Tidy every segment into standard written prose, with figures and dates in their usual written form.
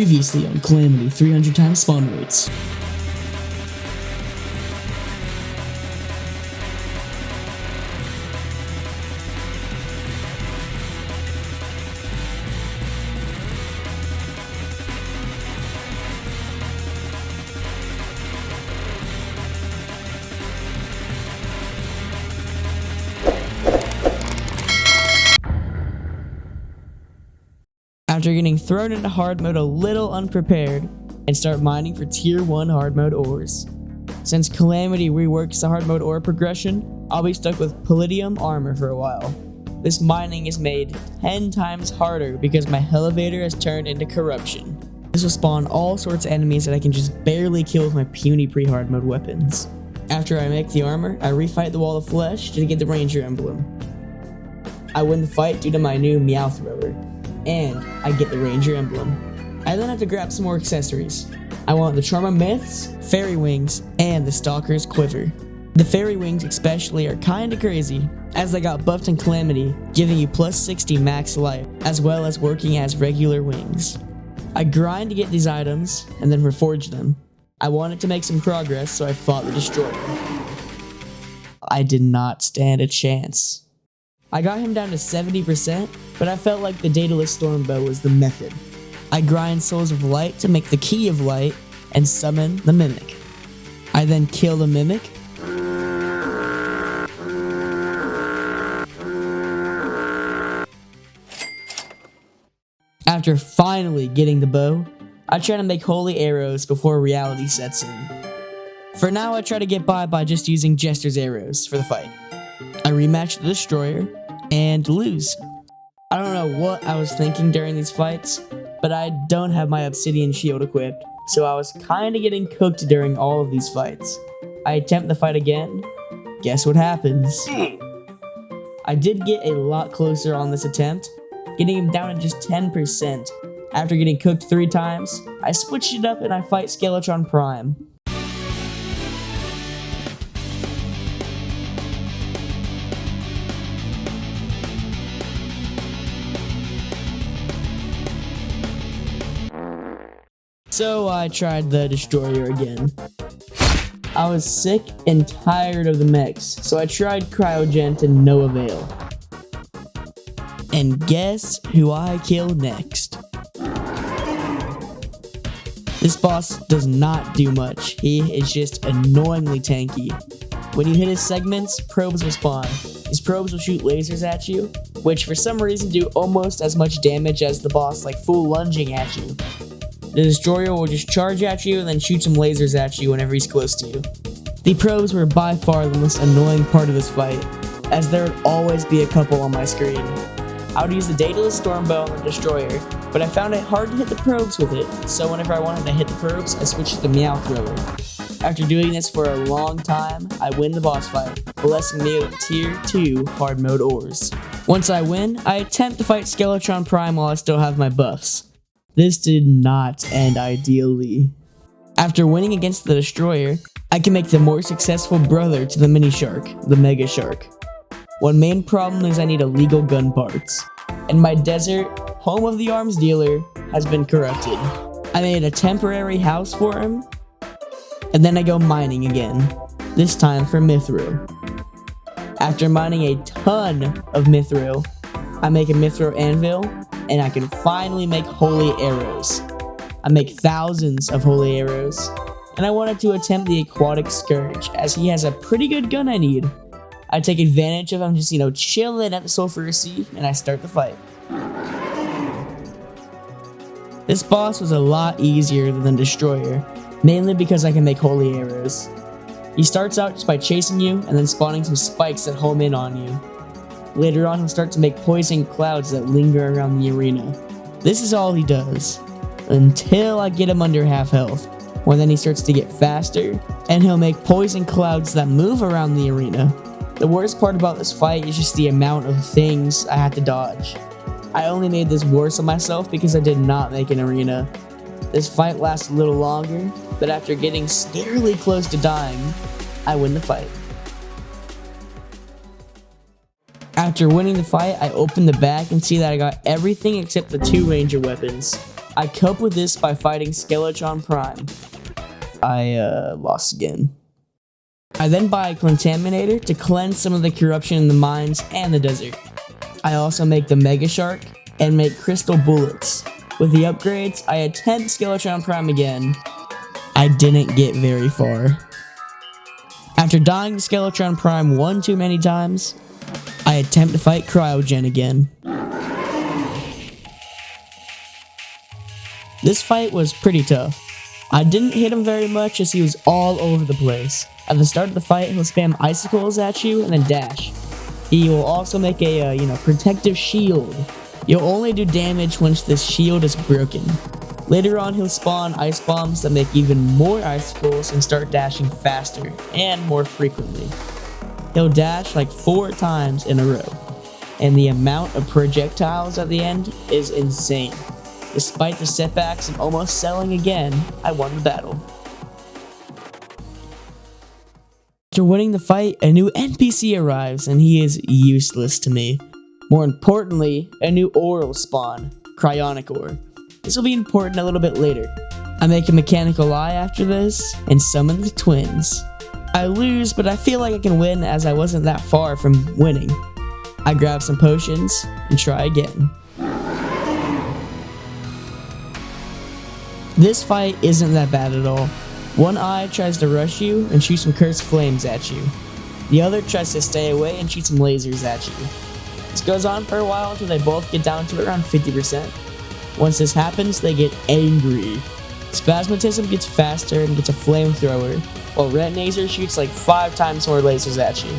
Previously on Calamity 300 times spawn rates. After getting thrown into hard mode a little unprepared, and start mining for tier 1 hard mode ores. Since Calamity reworks the hard mode ore progression, I'll be stuck with palladium armor for a while. This mining is made 10 times harder because my elevator has turned into corruption. This will spawn all sorts of enemies that I can just barely kill with my puny pre-hard mode weapons. After I make the armor, I refight the wall of flesh to get the ranger emblem. I win the fight due to my new meow thrower, and I get the ranger emblem. I then have to grab some more accessories. I want the Charm of Myths, Fairy Wings, and the Stalker's Quiver. The Fairy Wings especially are kinda crazy, as they got buffed in Calamity, giving you plus 60 max life, as well as working as regular wings. I grind to get these items, and then reforge them. I wanted to make some progress, so I fought the Destroyer. I did not stand a chance. I got him down to 70%, but I felt like the Daedalus Stormbow was the method. I grind Souls of Light to make the Key of Light and summon the Mimic. I then kill the Mimic. After finally getting the bow, I try to make holy arrows before reality sets in. For now, I try to get by just using Jester's arrows for the fight. I rematch the Destroyer and lose. I don't know what I was thinking during these fights, but I don't have my obsidian shield equipped, so I was kinda getting cooked during all of these fights. I attempt the fight again. Guess what happens? I did get a lot closer on this attempt, getting him down to just 10%. After getting cooked 3 times, I switched it up and I fight Skeletron Prime. So I tried the Destroyer again. I was sick and tired of the mechs, so I tried Cryogen to no avail. And guess who I killed next? This boss does not do much. He is just annoyingly tanky. When you hit his segments, probes will spawn. These probes will shoot lasers at you, which for some reason do almost as much damage as the boss, like full lunging at you. The Destroyer will just charge at you and then shoot some lasers at you whenever he's close to you. The probes were by far the most annoying part of this fight, as there would always be a couple on my screen. I would use the Daedalus Stormbow on the Destroyer, but I found it hard to hit the probes with it, so whenever I wanted to hit the probes, I switched to the meow thrower. After doing this for a long time, I win the boss fight, blessing me with tier 2 hard mode ores. Once I win, I attempt to fight Skeletron Prime while I still have my buffs. This did not end ideally. After winning against the Destroyer, I can make the more successful brother to the mini shark, the Mega Shark. One main problem is I need illegal gun parts, and my desert, home of the arms dealer, has been corrupted. I made a temporary house for him, and then I go mining again, this time for Mithril. After mining a ton of Mithril, I make a Mithril anvil, and I can finally make holy arrows. I make thousands of holy arrows, and I wanted to attempt the Aquatic Scourge, as he has a pretty good gun I need. I take advantage of him just, chilling at the Sulphurous Sea, and I start the fight. This boss was a lot easier than the Destroyer, mainly because I can make holy arrows. He starts out just by chasing you, and then spawning some spikes that home in on you. Later on, he'll start to make poison clouds that linger around the arena. This is all he does, until I get him under half health, where then he starts to get faster, and he'll make poison clouds that move around the arena. The worst part about this fight is just the amount of things I had to dodge. I only made this worse on myself because I did not make an arena. This fight lasts a little longer, but after getting scarily close to dying, I win the fight. After winning the fight, I open the bag and see that I got everything except the 2 ranger weapons. I cope with this by fighting Skeletron Prime. I lost again. I then buy a Contaminator to cleanse some of the corruption in the mines and the desert. I also make the Mega Shark and make Crystal Bullets. With the upgrades, I attempt Skeletron Prime again. I didn't get very far. After dying to Skeletron Prime one too many times, I attempt to fight Cryogen again. This fight was pretty tough. I didn't hit him very much as he was all over the place. At the start of the fight, he'll spam icicles at you and then dash. He will also make a, protective shield. You'll only do damage once this shield is broken. Later on, he'll spawn ice bombs that make even more icicles and start dashing faster and more frequently. He'll dash like 4 times in a row, and the amount of projectiles at the end is insane. Despite the setbacks and almost selling again, I won the battle. After winning the fight, a new NPC arrives and he is useless to me. More importantly, a new ore will spawn, Cryonic Ore. This will be important a little bit later. I make a Mechanical Eye after this and summon the twins. I lose, but I feel like I can win as I wasn't that far from winning. I grab some potions and try again. This fight isn't that bad at all. One eye tries to rush you and shoot some cursed flames at you. The other tries to stay away and shoot some lasers at you. This goes on for a while until they both get down to around 50%. Once this happens, they get angry. Spasmatism gets faster and gets a flamethrower, while Retinazer shoots like 5 times more lasers at you.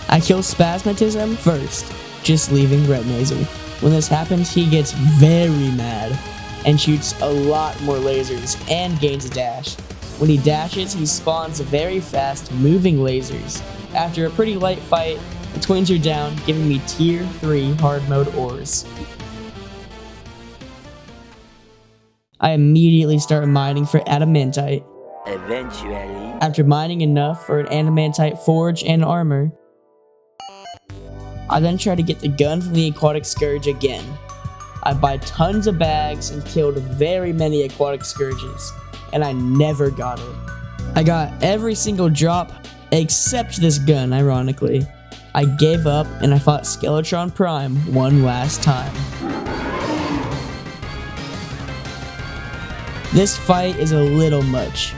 I kill Spasmatism first, just leaving Retinazer. When this happens, he gets very mad and shoots a lot more lasers and gains a dash. When he dashes, he spawns very fast moving lasers. After a pretty light fight, the twins are down, giving me tier 3 hard mode ores. I immediately start mining for adamantite. Eventually, After mining enough for an adamantite forge and armor, I then try to get the gun from the aquatic scourge again. I buy tons of bags and killed very many aquatic scourges, and I never got it. I got every single drop except this gun, ironically. I gave up and I fought Skeletron Prime one last time. This fight is a little much.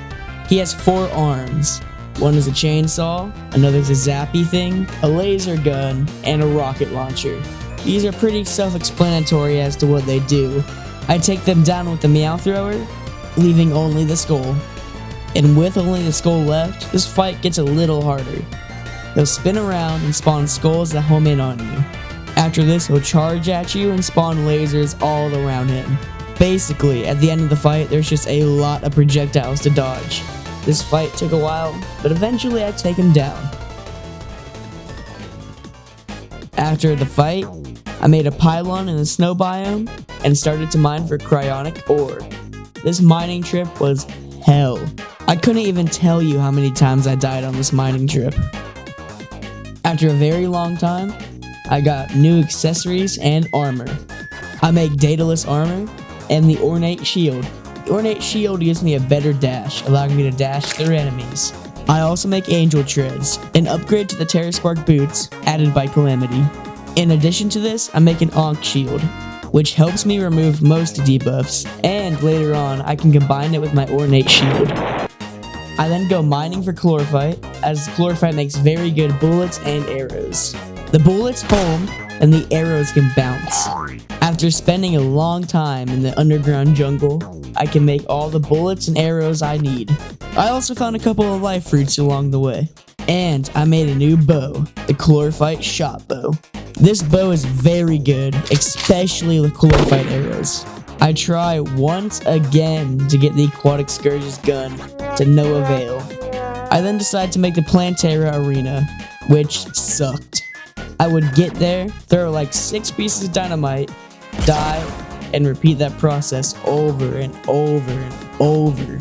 He has 4 arms. One is a chainsaw, another is a zappy thing, a laser gun, and a rocket launcher. These are pretty self-explanatory as to what they do. I take them down with the Meow Thrower, leaving only the skull. And with only the skull left, this fight gets a little harder. He'll spin around and spawn skulls that home in on you. After this, he'll charge at you and spawn lasers all around him. Basically, at the end of the fight, there's just a lot of projectiles to dodge. This fight took a while, but eventually I take him down. After the fight, I made a pylon in the snow biome and started to mine for cryonic ore. This mining trip was hell. I couldn't even tell you how many times I died on this mining trip. After a very long time, I got new accessories and armor. I make Daedalus armor and the Ornate Shield. The Ornate Shield gives me a better dash, allowing me to dash through enemies. I also make Angel Treads, an upgrade to the Terraspark boots added by Calamity. In addition to this, I make an Ankh Shield, which helps me remove most debuffs, and later on, I can combine it with my Ornate Shield. I then go mining for Chlorophyte, as Chlorophyte makes very good bullets and arrows. The bullets home, and the arrows can bounce. After spending a long time in the underground jungle, I can make all the bullets and arrows I need. I also found a couple of life fruits along the way. And I made a new bow, the Chlorophyte Shot Bow. This bow is very good, especially with Chlorophyte arrows. I try once again to get the Aquatic Scourge's gun, to no avail. I then decide to make the Plantera arena, which sucked. I would get there, throw like 6 pieces of dynamite, die, and repeat that process over and over and over.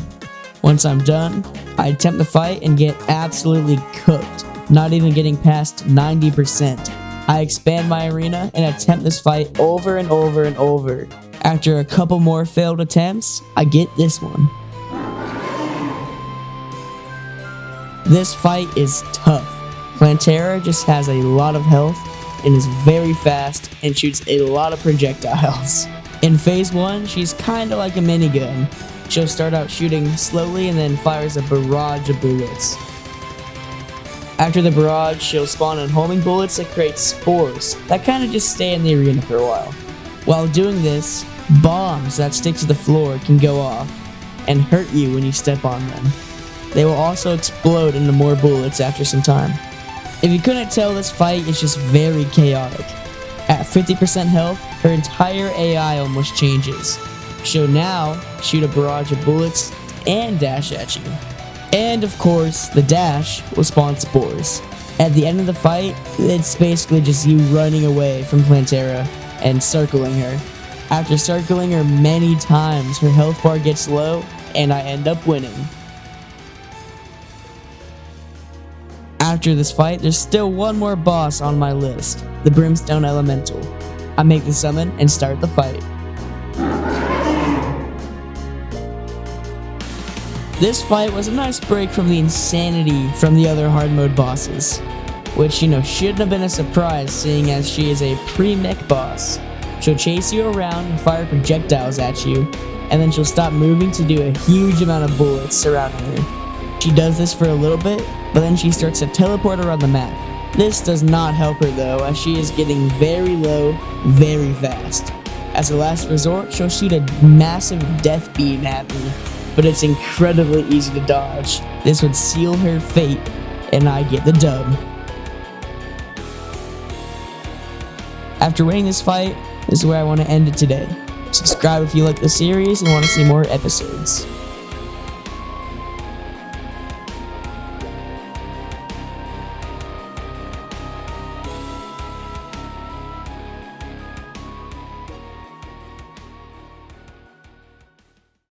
Once I'm done, I attempt the fight and get absolutely cooked, not even getting past 90%. I expand my arena and attempt this fight over and over and over. After a couple more failed attempts, I get this one. This fight is tough. Plantera just has a lot of health and is very fast and shoots a lot of projectiles. In phase 1, she's kinda like a minigun. She'll start out shooting slowly and then fires a barrage of bullets. After the barrage, she'll spawn in homing bullets that create spores that kinda just stay in the arena for a while. While doing this, bombs that stick to the floor can go off and hurt you when you step on them. They will also explode into more bullets after some time. If you couldn't tell, this fight is just very chaotic. At 50% health, her entire AI almost changes. She'll now shoot a barrage of bullets and dash at you. And of course, the dash will spawn spores. At the end of the fight, it's basically just you running away from Plantera and circling her. After circling her many times, her health bar gets low and I end up winning. After this fight, there's still one more boss on my list, the Brimstone Elemental. I make the summon and start the fight. This fight was a nice break from the insanity from the other hard mode bosses, which shouldn't have been a surprise seeing as she is a pre-mech boss. She'll chase you around and fire projectiles at you, and then she'll stop moving to do a huge amount of bullets surrounding her. She does this for a little bit, but then she starts to teleport around the map. This does not help her though, as she is getting very low, very fast. As a last resort, she'll shoot a massive death beam at me, but it's incredibly easy to dodge. This would seal her fate, and I get the dub. After winning this fight, this is where I want to end it today. Subscribe if you like the series and want to see more episodes.